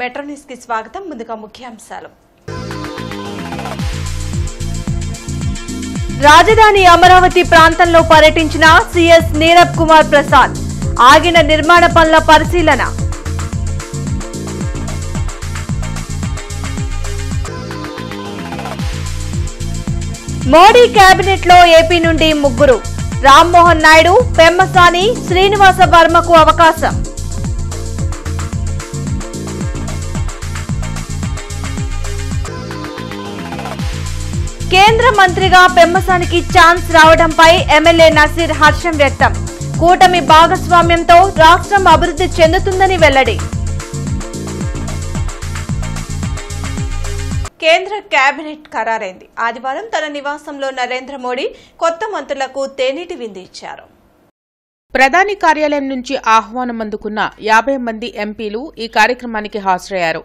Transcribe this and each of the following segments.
Metro news కి స్వాగతం. ముందుగా ముఖ్యాంశాలు. రాజధాని అమరావతి ప్రాంతంలో పర్యటించిన సీఎస్ నీరబ్ కుమార్ ప్రసాద్. ఆగిన నిర్మాణ పనుల పరిశీలన. మోడీ కేబినెట్ లో ఏపీ నుండి 3. రామ్మోహన్ నాయుడు, పెమ్మసాని, శ్రీనివాస వర్మకు అవకాశం. కేంద్ర మంత్రిగా పెమ్మసానికి ఛాన్స్ రావడంపై ఎమ్మెల్యే నసీర్ హర్షం వ్యక్తం. కూటమి భాగస్వామ్యంతో రాష్ట్రం అభివృద్ధి చెందుతుందని వెల్లడి. కేంద్ర కేబినెట్ ఖరారైంది. ఆదివారం తన నివాసంలో నరేంద్ర మోడీ కొత్త మంత్రులకు తేనీటి విందు ఇచ్చారు. ప్రధాని కార్యాలయం నుంచి ఆహ్వానం అందుకున్న 50 మంది ఎంపీలు ఈ కార్యక్రమానికి హాజరయ్యారు.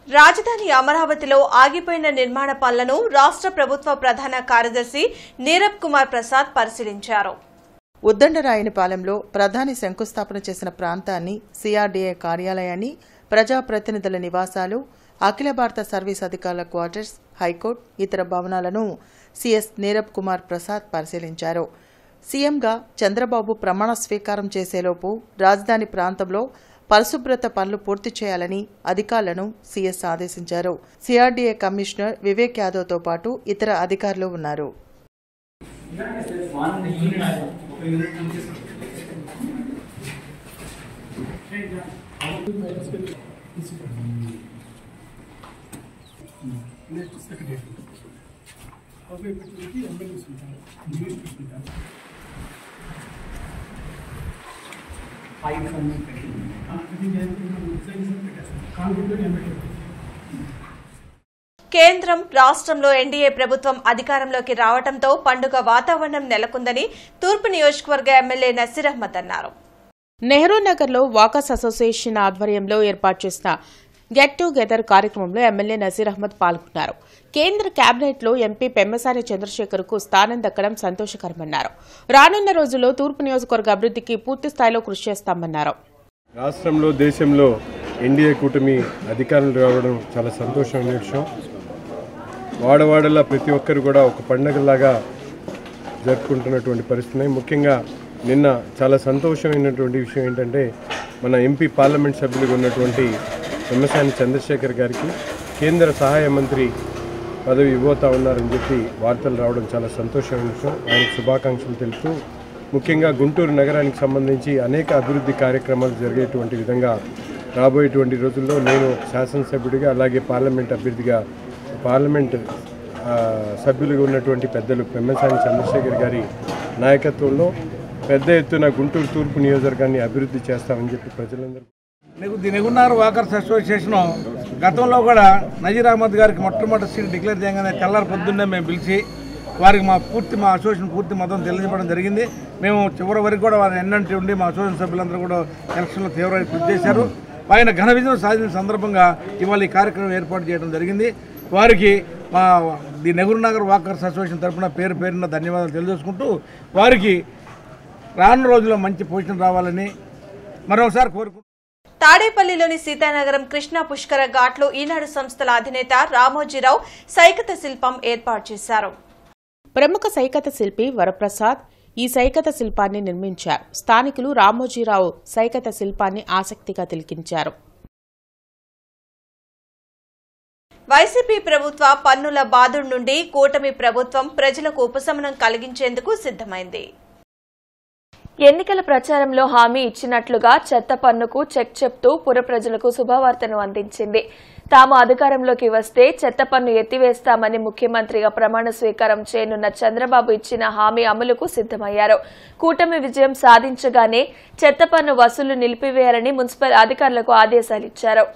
రాజధాని అమరావతిలో ఆగిపోయిన నిర్మాణ పనులను రాష్ట్ర ప్రభుత్వ ప్రధాన కార్యదర్శి నీరబ్ కుమార్ ప్రసాద్ పరిశీలించారు. ఉద్దండరాయనిపాలెంలో ప్రధాని శంకుస్థాపన చేసిన ప్రాంతాన్ని, సిఆర్డీఏ కార్యాలయాన్ని, ప్రజాప్రతినిధుల నివాసాలు, అఖిల భారత సర్వీస్ అధికారుల క్వార్టర్స్, హైకోర్టు, ఇతర భవనాలను సీఎస్ నీరబ్ కుమార్ ప్రసాద్ పరిశీలించారు. సీఎంగా చంద్రబాబు ప్రమాణ స్వీకారం చేసేలోపు రాజధాని ప్రాంతంలో పరిశుభ్రత పనులు పూర్తి చేయాలని అధికారులను సీఎస్ ఆదేశించారు. సిఆర్డీఏ కమిషనర్ వివేక్ యాదవ్తో పాటు ఇతర అధికారులు ఉన్నారు. కేంద్రం, రాష్ట్రంలో ఎన్డీఏ ప్రభుత్వం అధికారంలోకి రావడంతో పండుగ వాతావరణం నెలకొందని తూర్పు నియోజకవర్గ ఎమ్మెల్యే నసీర్ అహ్మద్ అన్నారు. నెహ్రూ నగర్లో వాకర్స్ అసోసియేషన్ ఆధ్వర్యంలో ఏర్పాటు చేసిన గెట్ టుగెదర్ కార్యక్రమంలో ఎమ్మెల్యే నసీర్ అహ్మద్ పాల్గొన్నారు. కేంద్ర కేబినెట్లో ఎంపీ పెమ్మసాని చంద్రశేఖర్కు స్థానం దక్కడం సంతోషకరమన్నారు. రానున్న రోజుల్లో తూర్పు నియోజకవర్గ అభివృద్ధికి పూర్తి స్థాయిలో కృషి చేస్తామన్నారు. రాష్ట్రంలో, దేశంలో ఎన్డీఏ కూటమి అధికారంలో రావడం చాలా సంతోషమైన విషయం. వాడవాడలా ప్రతి ఒక్కరు కూడా ఒక పండుగలాగా జరుపుకుంటున్నటువంటి పరిస్థితి. ముఖ్యంగా నిన్న చాలా సంతోషమైనటువంటి విషయం ఏంటంటే, మన ఎంపీ పార్లమెంట్ సభ్యులుగా ఉన్నటువంటి పెమ్మసాని చంద్రశేఖర్ గారికి కేంద్ర సహాయ మంత్రి పదవి ఇవ్వబోతా ఉన్నారని చెప్పి వార్తలు రావడం చాలా సంతోషమైన విషయం. ఆయనకు శుభాకాంక్షలు తెలుపుతూ, ముఖ్యంగా గుంటూరు నగరానికి సంబంధించి అనేక అభివృద్ధి కార్యక్రమాలు జరిగేటువంటి విధంగా రాబోయేటువంటి రోజుల్లో నేను శాసనసభ్యుడిగా, అలాగే పార్లమెంట్ అభ్యర్థిగా, పార్లమెంట్ సభ్యులుగా ఉన్నటువంటి పెద్దలు పెమ్మసాని చంద్రశేఖర్ గారి నాయకత్వంలో పెద్ద ఎత్తున గుంటూరు తూర్పు నియోజకవర్గాన్ని అభివృద్ధి చేస్తామని చెప్పి ప్రజలందరూ. నెహ్రూ వాకర్స్ అసోసియేషన్ గతంలో కూడా నజీర్ అహ్మద్ గారికి మొట్టమొదటి సీట్ డిక్లేర్ చేయగానే తెల్లారి పొద్దున్నే మేము పిలిచి వారికి మా అసోసియేషన్ పూర్తి మద్దతు తెలియజేయడం జరిగింది. మేము చివరి వరకు కూడా వారిని ఎన్నంటి ఉండి మా అసోసియేషన్ సభ్యులందరూ కూడా ఎలక్షన్లో తీవ్రమైన కృషి చేశారు. ఆయన ఘన విజయం సాధించిన సందర్భంగా ఇవాళ ఈ కార్యక్రమం ఏర్పాటు చేయడం జరిగింది. వారికి మా నెహ్రూ నగర్ వాకర్స్ అసోసియేషన్ తరఫున పేరున ధన్యవాదాలు తెలియజేసుకుంటూ, వారికి రానున్న రోజుల్లో మంచి పొజిషన్ రావాలని మరోసారి కోరుకుంటున్నాను. తాడేపల్లిలోని సీతానగరం కృష్ణా పుష్కర ఘాట్లో ఈనాడు సంస్థల అధినేత రామోజీరావు సైకత శిల్పం ఏర్పాటు చేశారు. ప్రముఖ సైకత శిల్పి వరప్రసాద్ ఈ సైకత శిల్పాన్ని నిర్మించారు. స్థానికులు రామోజీరావు సైకత శిల్పాన్ని ఆసక్తిగా తిలకించారు. వైసీపీ ప్రభుత్వ పన్నుల బాధుడు నుండి కూటమి ప్రభుత్వం ప్రజలకు ఉపశమనం కలిగించేందుకు సిద్దమైంది. ఎన్నికల ప్రచారంలో హామీ ఇచ్చినట్లుగా చెత్త పన్నుకు చెక్ చెప్తూ పుర ప్రజలకు శుభవార్తను అందించింది. తాము అధికారంలోకి వస్తే చెత్త పన్ను ఎత్తివేస్తామని ముఖ్యమంత్రిగా ప్రమాణ స్వీకారం చేయనున్న చంద్రబాబు ఇచ్చిన హామీ అమలుకు సిద్దమయ్యారు. కూటమి విజయం సాధించగానే చెత్త పన్ను వసూలు నిలిపివేయాలని మున్సిపల్ అధికారులకు ఆదేశాలిచ్చారు.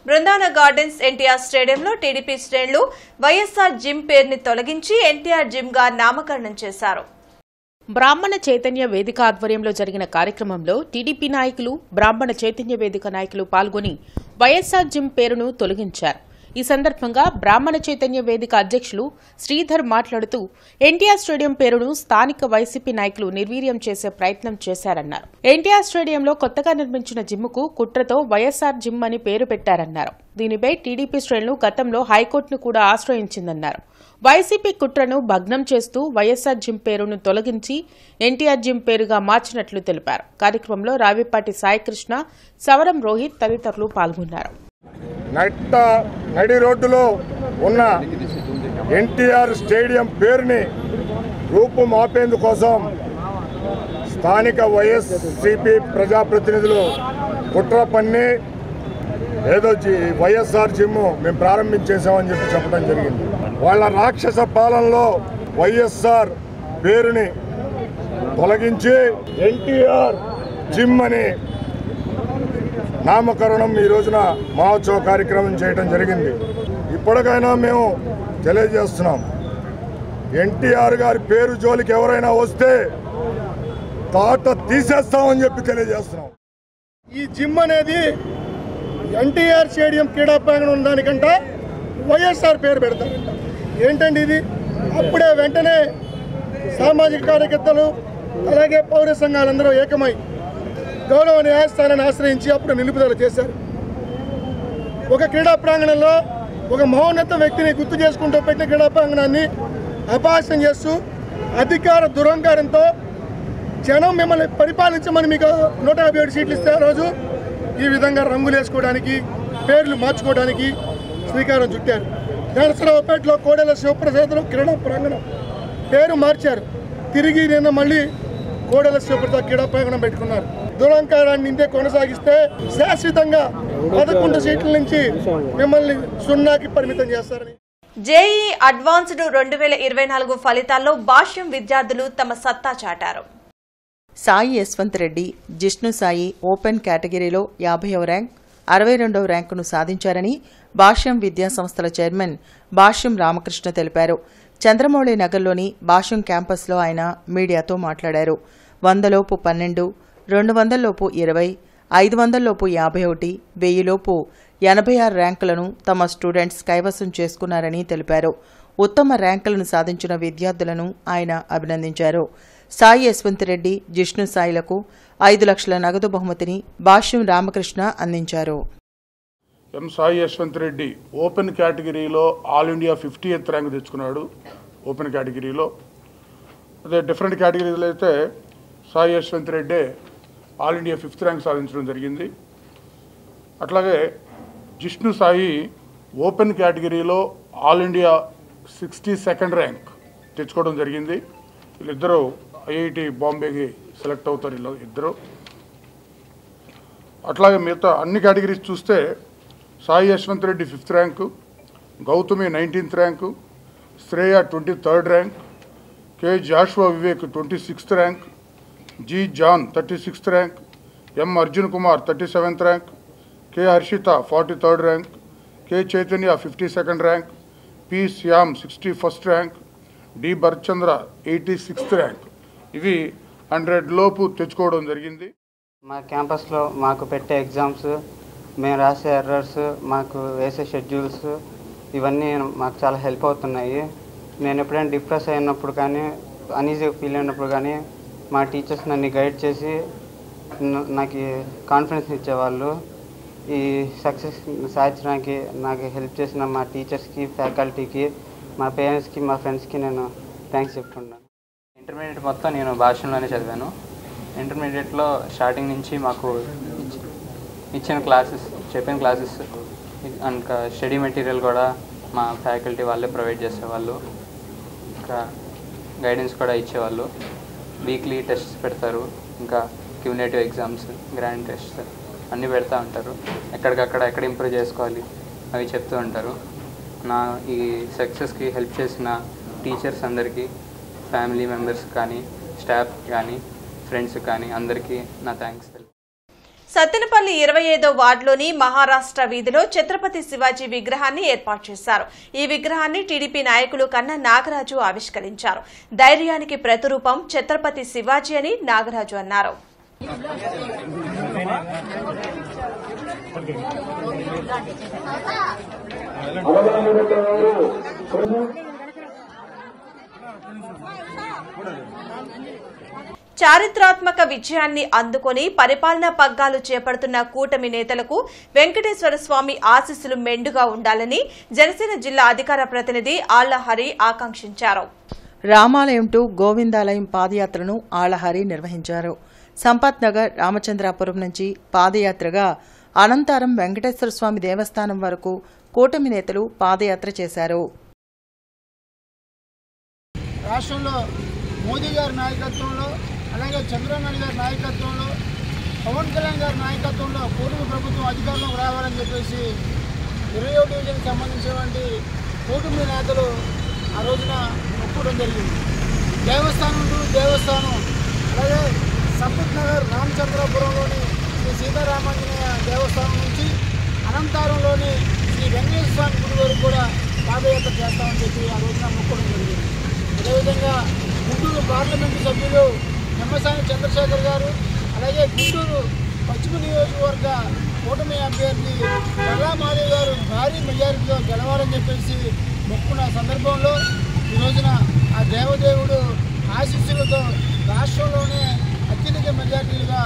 బృందావన గార్డెన్స్ ఎన్టీఆర్ స్టేడియంలో టీడీపీ శ్రేణులు వైఎస్ఆర్ జిమ్ పేరుని తొలగించి ఎన్టీఆర్ జిమ్ గా నామకరణం చేశారు. బ్రాహ్మణ చైతన్య వేదిక ఆధ్వర్యంలో జరిగిన కార్యక్రమంలో టీడీపీ నాయకులు, బ్రాహ్మణ చైతన్య వేదిక నాయకులు పాల్గొని వైఎస్ఆర్ జిమ్ పేరును తొలగించారు. ఈ సందర్భంగా బ్రాహ్మణ చైతన్య వేదిక అధ్యక్షులు శ్రీధర్ మాట్లాడుతూ ఎన్టీఆర్ స్టేడియం పేరును స్థానిక వైసీపీ నాయకులు నిర్వీర్యం చేసే ప్రయత్నం చేశారన్నారు. ఎన్టీఆర్ స్టేడియంలో కొత్తగా నిర్మించిన జిమ్ముకు కుట్రతో వైఎస్ఆర్ జిమ్ అని పేరు పెట్టారన్నారు. దీనిపై టీడీపీ శ్రేణులు గతంలో హైకోర్టును కూడా ఆశ్రయించిందన్నారు. వైసీపీ కుట్రను భగ్నం చేస్తూ వైఎస్ఆర్ జిమ్ పేరును తొలగించి ఎన్టీఆర్ జిమ్ పేరుగా మార్చినట్లు తెలిపారు. కార్యక్రమంలో రావిపాటి సాయికృష్ణ, సవరం రోహిత్ తదితరులు పాల్గొన్నారు. నడి రోడ్డులో ఉన్న ఎన్టీఆర్ స్టేడియం పేరుని రూపుమాపేందుకోసం స్థానిక వైఎస్సీపీ ప్రజాప్రతినిధులు కుట్ర పన్ని ఏదో వైఎస్ఆర్ జిమ్ మేము ప్రారంభించేసామని చెప్పడం జరిగింది. వాళ్ళ రాక్షస పాలనలో వైఎస్ఆర్ పేరుని తొలగించి ఎన్టీఆర్ జిమ్ అని నామకరణం ఈ రోజున మహోత్సవ కార్యక్రమం చేయడం జరిగింది. ఇప్పటికైనా మేము తెలియజేస్తున్నాం, ఎన్టీఆర్ గారి పేరు జోలికి ఎవరైనా వస్తే తాట తీసేస్తామని చెప్పి తెలియజేస్తున్నాం. ఈ జిమ్ అనేది ఎన్టీఆర్ స్టేడియం క్రీడా ప్రాంగణం ఉన్న దానికంటే వైఎస్ఆర్ పేరు పెడతారంట. ఏంటండి ఇది? అప్పుడే వెంటనే సామాజిక కార్యకర్తలు అలాగే పౌర సంఘాలందరూ ఏకమై గౌరవ న్యాయస్థానాన్ని ఆశ్రయించి అప్పుడు నిలుపుదల చేశారు. ఒక క్రీడా ప్రాంగణంలో ఒక మహోన్నత వ్యక్తిని గుర్తు చేసుకుంటూ పెట్టిన క్రీడా ప్రాంగణాన్ని అపహాస్యం చేస్తూ అధికార దురహంకారంతో జనం మిమ్మల్ని పరిపాలించమని మీకు 157 సీట్లు ఇస్తే ఆ రోజు ఈ విధంగా రంగులు వేసుకోవడానికి, పేర్లు మార్చుకోవడానికి శ్రీకారం చుట్టారు. నరసరావుపేటలో కోడెల శివప్రసాద్ క్రీడా ప్రాంగణం పేరు మార్చారు. తిరిగి నిన్న మళ్ళీ కోడెల శివప్రసాద్ క్రీడా ప్రాంగణం పెట్టుకున్నారు. దురహంకారాన్ని ఇంతే కొనసాగిస్తే శాశ్వతంగా 11 సీట్ల నుంచి మిమ్మల్ని 0కి పరిమితం చేస్తారని. జేఈఈ అడ్వాన్స్డ్ 2024 ఫలితాల్లో భాష్యం విద్యార్థులు తమ సత్తా చాటారు. సాయి యశ్వంత్ రెడ్డి జిష్ణు సాయి ఓపెన్ కేటగిరీలో 50వ ర్యాంక్, 62వ ర్యాంకును సాధించారని భాష్యం విద్యా సంస్థల చైర్మన్ భాష్యం రామకృష్ణ తెలిపారు. చంద్రమౌళి నగర్లోని భాష్యం క్యాంపస్లో ఆయన మీడియాతో మాట్లాడారు. 100 లోపు 12, 200 లోపు 20, 500 లోపు 51, 1000 లోపు 86 ర్యాంకులను తమ స్టూడెంట్స్ కైవసం చేసుకున్నారని తెలిపారు. ఉత్తమ ర్యాంకులను సాధించిన విద్యార్థులను ఆయన అభినందించారు. సాయి యశ్వంత్ రెడ్డి, జిష్ణు సాయిలకు 5 లక్షల నగదు బహుమతిని భాష్యం రామకృష్ణ అందించారు. సాయి యశ్వంత్ రెడ్డి ఓపెన్ కేటగిరీలో ఆల్ ఇండియా 50th ర్యాంక్ తెచ్చుకున్నాడు. ఓపెన్ కేటగిరీలో అదే డిఫరెంట్ కేటగిరీలో అయితే Sai Yashwanth Reddy all India 5th rank సాధించడం జరిగింది. అట్లాగే జిష్ణు సాయి ఓపెన్ కేటగిరీలో ఆల్ ఇండియా 62nd ర్యాంక్ తెచ్చుకోవడం జరిగింది. వీళ్ళిద్దరూ ఐఐటి బాంబేకి సెలెక్ట్ అవుతారు ఇద్దరు. అట్లాగే మిగతా అన్ని కేటగిరీస్ చూస్తే Sai Yashwanth Reddy 5th rank, Gautami 19th rank, Shreya 23rd rank, K Joshua Vivek 26th rank, G John 36th rank, M Arjun Kumar 37th rank, K Harshitha 43rd rank, K Chaitanya 52nd rank, P Shyam 61st rank, D Bharatchandra 86th rank. ఇవి 100 లోపు తెచ్చుకోవడం జరిగింది. మా క్యాంపస్లో మాకు పెట్టే ఎగ్జామ్స్, మేము రాసే ఎర్రర్స్, మాకు వేసే షెడ్యూల్స్ ఇవన్నీ మాకు చాలా హెల్ప్ అవుతున్నాయి. నేను ఎప్పుడైనా డిప్రెస్ అయినప్పుడు కానీ అన్ఈజీగా ఫీల్ అయినప్పుడు కానీ మా టీచర్స్ నన్ను గైడ్ చేసి నాకు కాన్ఫిడెన్స్ ఇచ్చేవాళ్ళు. ఈ సక్సెస్ సాధించడానికి నాకు హెల్ప్ చేసిన మా టీచర్స్కి, ఫ్యాకల్టీకి, మా పేరెంట్స్కి, మా ఫ్రెండ్స్కి నేను థ్యాంక్స్ చెప్పుకుంటాను. ఇంటర్మీడియట్ మొత్తం నేను భాష్యంలోనే చదివాను. ఇంటర్మీడియట్లో స్టార్టింగ్ నుంచి మాకు ఇచ్చిన క్లాసెస్, చెప్పిన క్లాసెస్ ఇంకా స్టడీ మెటీరియల్ కూడా మా ఫ్యాకల్టీ వాళ్ళే ప్రొవైడ్ చేసేవాళ్ళు. ఇంకా గైడెన్స్ కూడా ఇచ్చేవాళ్ళు. వీక్లీ టెస్ట్స్ పెడతారు, ఇంకా క్యూములేటివ్ ఎగ్జామ్స్, గ్రాండ్ టెస్ట్స్ అన్నీ పెడతా ఉంటారు. ఎక్కడికక్కడ ఎక్కడ ఇంప్రూవ్ చేసుకోవాలి అవి చెప్తూ ఉంటారు. నా ఈ సక్సెస్కి హెల్ప్ చేసిన టీచర్స్ అందరికీ, ఫ్యామిలీ మెంబర్స్ కానీ, స్టాఫ్ కానీ, ఫ్రెండ్స్ కానీ అందరికీ నా థ్యాంక్స్. సత్తెనపల్లి 25వ వార్డులోని మహారాష్ట్ర వీధిలో ఛత్రపతి శివాజీ విగ్రహాన్ని ఏర్పాటు చేశారు. ఈ విగ్రహాన్ని టీడీపీ నాయకులు కన్నా నాగరాజు ఆవిష్కరించారు. ధైర్యానికి ప్రతిరూపం ఛత్రపతి శివాజీ అని నాగరాజు అన్నారు. చారిత్రాత్మక విజయాన్ని అందుకొని పరిపాలనా పగ్గాలు చేపడుతున్న కూటమి నేతలకు వెంకటేశ్వర స్వామి ఆశీస్సులు మెండుగా ఉండాలని జనసేన జిల్లా అధికార ప్రతినిధి ఆళ్లహరి ఆకాంక్షించారు. రామాలయం టు గోవిందాలయం పాదయాత్రను ఆళ్లహరి నిర్వహించారు. సంపత్ నగర్ రామచంద్రాపురం నుంచి పాదయాత్రగా అనంతరం వెంకటేశ్వర స్వామి దేవస్థానం వరకు కూటమి నేతలు పాదయాత్ర చేశారు. రాష్ట్రంలో మోదీ గారి నాయకత్వంలో, అలాగే చంద్రబాబు నాయుడు గారి నాయకత్వంలో, పవన్ కళ్యాణ్ గారి నాయకత్వంలో కూటమి ప్రభుత్వం అధికారంలోకి రావాలని చెప్పేసి 21 డివిజన్కి సంబంధించినటువంటి కూటమి నేతలు ఆ రోజున ఒప్పుకోవడం జరిగింది. దేవస్థానం అలాగే సంపత్ నగర్ రామచంద్రపురంలోని శ్రీ సీతారామాంజనేయ దేవస్థానం నుంచి అనంతరంలోని శ్రీ వెంకటేశ్వర స్వామి గుడి వరకు కూడా పాదయాత్ర చేస్తామని చెప్పి ఆ రోజున మొక్కడం జరిగింది. అదేవిధంగా గుంటూరు పార్లమెంటు సభ్యులు నిమ్మసాని చంద్రశేఖర్ గారు, అలాగే గుంటూరు పశ్చిమ నియోజకవర్గ కూటమి అభ్యర్థి గల్లా మాధవ్ గారు భారీ మెజారిటీతో గెలవాలని చెప్పేసి మొక్కున్న సందర్భంలో ఈ రోజున ఆ దేవదేవుడు ఆశీస్సులతో రాష్ట్రంలోనే అత్యధిక మెజారిటీలుగా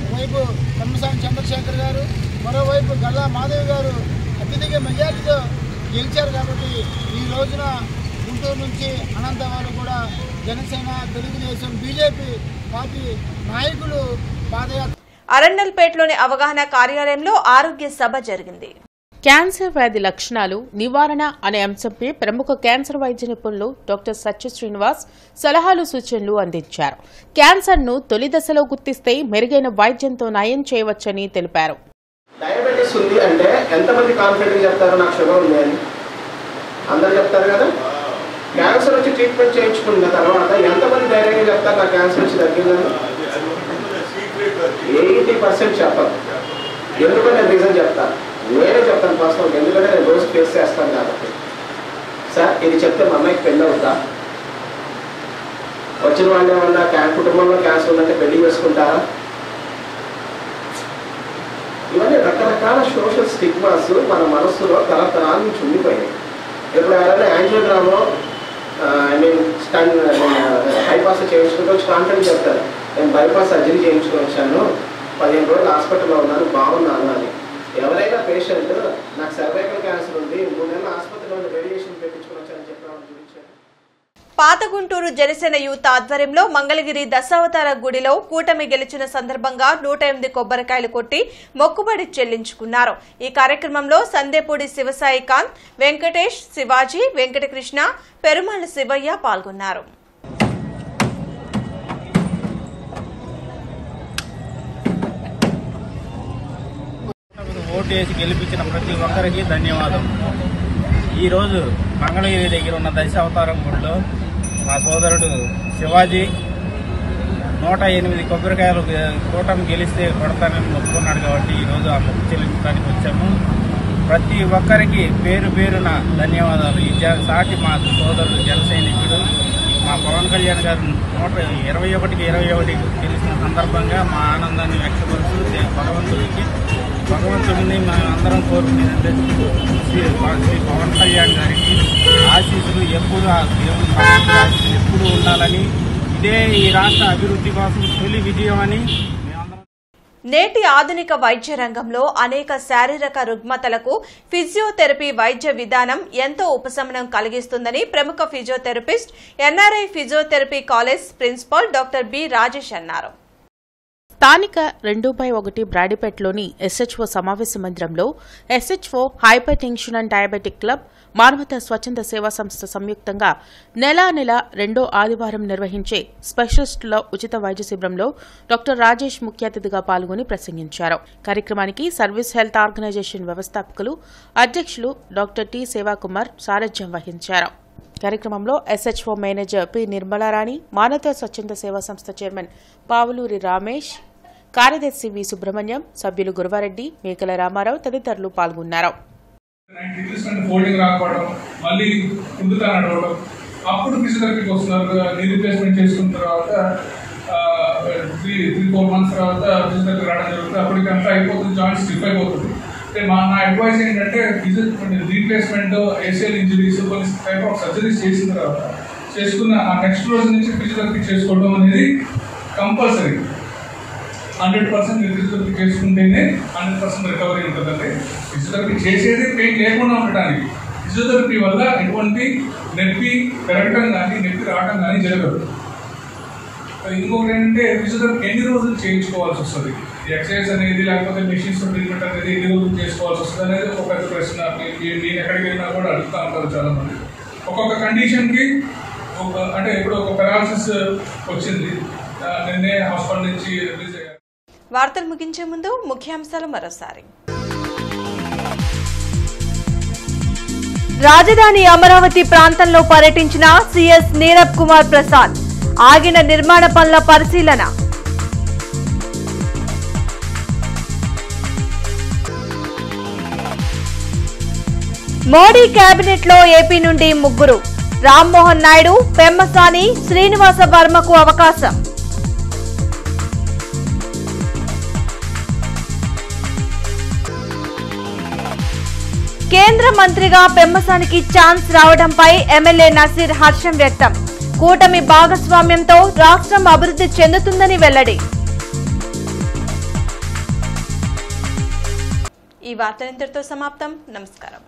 ఒకవైపు నిమ్మసాని చంద్రశేఖర్ గారు, మరోవైపు గల్లా మాధవ్ గారు అత్యధిక మెజారిటీతో గెలిచారు. కాబట్టి ఈ రోజున గుంటూరు నుంచి అనంత వారు కూడా జనసేన, తెలుగుదేశం, బీజేపీ పార్టీ నాయకులు పాదయాత్ర. అరండల్పేటలోని అవగాహన కార్యాలయంలో ఆరోగ్య సభ జరిగింది. క్యాన్సర్ వ్యాధి లక్షణాలు, నివారణ అనే అంశంపై ప్రముఖ క్యాన్సర్ వైద్య నిపుణులు డాక్టర్ సత్య శ్రీనివాస్ సలహాలు, సూచనలు అందించారు. క్యాన్సర్ను తొలి దశలో గుర్తిస్తే మెరుగైన వైద్యంతో నయం చేయవచ్చని తెలిపారు. డయాబెటీస్ ఉంది అంటే ఎంతమంది కాన్ఫిడెంట్ చెప్తారు నాకు షుగర్ ఉంది అని? అందరు చెప్తారు కదా. క్యాన్సర్ వచ్చి ట్రీట్మెంట్ చేయించుకున్న తర్వాత ఎంతమంది ధైర్యంగా చెప్తారు నాకు క్యాన్సర్ వచ్చి తగ్గిందని? 80% చెప్పరు. ఎందుకంటే నేను రీజన్ చెప్తాను, నేనే చెప్తాను పర్సనల్. ఎందుకంటే నేను రోజు ఫేస్ చేస్తాను కాబట్టి. సార్ ఇది చెప్తే మా అమ్మాయికి పెళ్ళి అవుతా? వచ్చిన వాళ్ళు ఏమన్నా కుటుంబంలో క్యాన్సర్ ఉందంటే పెళ్లి చేసుకుంటారా? ఇవన్నీ రకరకాల సోషల్ స్టిగ్మాస్ మన మనస్సులో తరతరాల నుంచి ఉండిపోయాయి. ఇప్పుడు ఎవరైనా యాంజియోగ్రామ్లో బైపాస్ చేయించుకుంటూ వచ్చి కాన్ఫిడెంట్ చెప్తారు, నేను బైపాస్ సర్జరీ చేయించుకొని వచ్చాను, 15 రోజులు హాస్పిటల్లో ఉన్నాను, బాగున్నాను అని. ఎవరైనా పేషెంట్ నాకు సర్వైకల్ క్యాన్సర్ ఉంది, 3 నెలలు ఆసుపత్రిలో రేడియేషన్ పెట్టించుకొని వచ్చానని చెప్పిన చూపించాను. పాత గుంటూరు జనసేన యూత్ ఆధ్వర్యంలో మంగళగిరి దశావతార గుడిలో కూటమి గెలిచిన సందర్భంగా 108 కొబ్బరికాయలు కొట్టి మొక్కుబడి చెల్లించుకున్నారు. ఈ కార్యక్రమంలో సందేపూడి శివసాయి కాంత్, వెంకటేష్, శివాజీ, వెంకటకృష్ణ, పెరుమాళ శివయ్య పాల్గొన్నారు. ఓటు వేసి గెలిపించిన ప్రతి ఒక్కరికి ధన్యవాదం. ఈరోజు మంగళగిరి దగ్గర ఉన్న దశావతారం గుడిలో మా సోదరుడు శివాజీ 108 కొబ్బరికాయలు కూటమి గెలిస్తే కొడతానని మొక్కుకున్నాడు. కాబట్టి ఈరోజు ఆ మొక్కు చెల్లించడానికి వచ్చాము. ప్రతి ఒక్కరికి పేరు పేరున ధన్యవాదాలు. ఈ సాటి మా సోదరుడు జన సైనికుడు మా పవన్ కళ్యాణ్ గారు 121కి 21 గెలిచిన సందర్భంగా మా ఆనందాన్ని వ్యక్తపరుస్తూ భగవంతుడిని మనం అందరం కోరుకునేదంటే శ్రీ పవన్ కళ్యాణ్ గారికి ఆశీస్సులు ఎప్పుడు ఎప్పుడు ఉండాలని, ఇదే ఈ రాష్ట్ర అభివృద్ధి కోసం తొలి విజయం అని నేటి ఆధునిక వైద్య రంగంలో అనేక శారీరక రుగ్మతలకు ఫిజియోథెరపీ వైద్య విధానం ఎంతో ఉపశమనం కలిగిస్తుందని ప్రముఖ physiotherapist, NRI physiotherapy college principal doctor B Rajesh అన్నారు. స్థానిక 2/1 బ్రాడీపేటలోని ఎస్హెచ్ఓ సమావేశ మందిరంలో SHO hypertension and diabetic club, మానవతా స్వచ్ఛంద సేవా సంస్థ సంయుక్తంగా నెల 2వ ఆదివారం నిర్వహించే స్పెషలిస్టుల ఉచిత వైద్య శిబిరంలో డాక్టర్ రాజేష్ ముఖ్య అతిథిగా పాల్గొని ప్రసంగించారు. కార్యక్రమానికి సర్వీస్ హెల్త్ ఆర్గనైజేషన్ వ్యవస్థాపకులు, అధ్యక్షులు డాక్టర్ టి సేవాకుమార్ సారథ్యం వహించారు. కార్యక్రమంలో ఎస్హెచ్ఓ మేనేజర్ పి నిర్మలారాణి, మానవతా స్వచ్ఛంద సేవా సంస్థ చైర్మన్ పావులూరి రమేష్, కార్యదర్శి వి సుబ్రహ్మణ్యం, సభ్యులు గురువారెడ్డి, మేకల రామారావు తదితరులు పాల్గొన్నారు. అప్పుడు ఫిజియోథెరపీకి వస్తున్నారు. నీ రీప్లేస్మెంట్ చేసుకున్న తర్వాత 3-4 months తర్వాత ఫిజియోథెరపీ రావడం జరుగుతుంది. అప్పటికి అంతా అయిపోతుంది, జాయింట్ స్టిఫ్ అయిపోతుంది. నా అడ్వైస్ ఏంటంటే రీప్లేస్మెంట్, ఏసిఎల్ ఇంజరీస్, కొన్ని టైప్ ఆఫ్ సర్జరీస్ చేసిన తర్వాత చేసుకున్న ఆ నెక్స్ట్ రోజు నుంచి ఫిజియోథెరపీ చేసుకోవడం అనేది కంపల్సరీ. 100% ఫిజియోథెరపీ చేసుకుంటేనే 100% రికవరీ ఉంటుందండి. ఫిజియోథెరపీ చేసేది పెయిన్ లేకుండా ఉండటానికి. ఫిజియోథెరపీ వల్ల ఎటువంటి నొప్పి పెరగడం కానీ నొప్పి రావడం కానీ జరగదు. ఇంకొకటి ఏంటంటే ఫిజియోథెరపీ ఎన్ని రోజులు చేయించుకోవాల్సి వస్తుంది, ఎక్సర్సైజ్ అనేది లేకపోతే మెషిన్స్ ట్రీట్మెంట్ అనేది ఎన్ని రోజులు చేసుకోవాల్సి వస్తుంది అనేది ఒక పెద్ద ప్రశ్న. నేను ఎక్కడికి వెళ్ళినా కూడా అడుగుతూ ఉంటారు చాలా మంది. ఒక్కొక్క కండిషన్కి అంటే ఇప్పుడు ఒక పెరాలసిస్ వచ్చింది, నిన్నే హాస్పిటల్ నుంచి రిలీజ్ అయ్యారు. వార్తలు ముగించే ముందు ముఖ్యాంశాలు మరోసారి. రాజధాని అమరావతి ప్రాంతంలో పర్యటించిన సీఎస్ నీరబ్ కుమార్ ప్రసాద్. ఆగిన నిర్మాణ పనుల పరిశీలన. మోడీ కేబినెట్ లో ఏపీ నుండి 3. రామ్మోహన్ నాయుడు, పెమ్మసాని, శ్రీనివాస వర్మకు అవకాశం. కేంద్ర మంత్రిగా పెమ్మసానికి ఛాన్స్ రావడంపై ఎమ్మెల్యే నసీర్ హర్షం వ్యక్తం. కూటమి భాగస్వామ్యంతో రాష్ట్రం అభివృద్ధి చెందుతుందని వెల్లడి. ఈ వార్తలు ఇంతటితో సమాప్తం. నమస్కారం.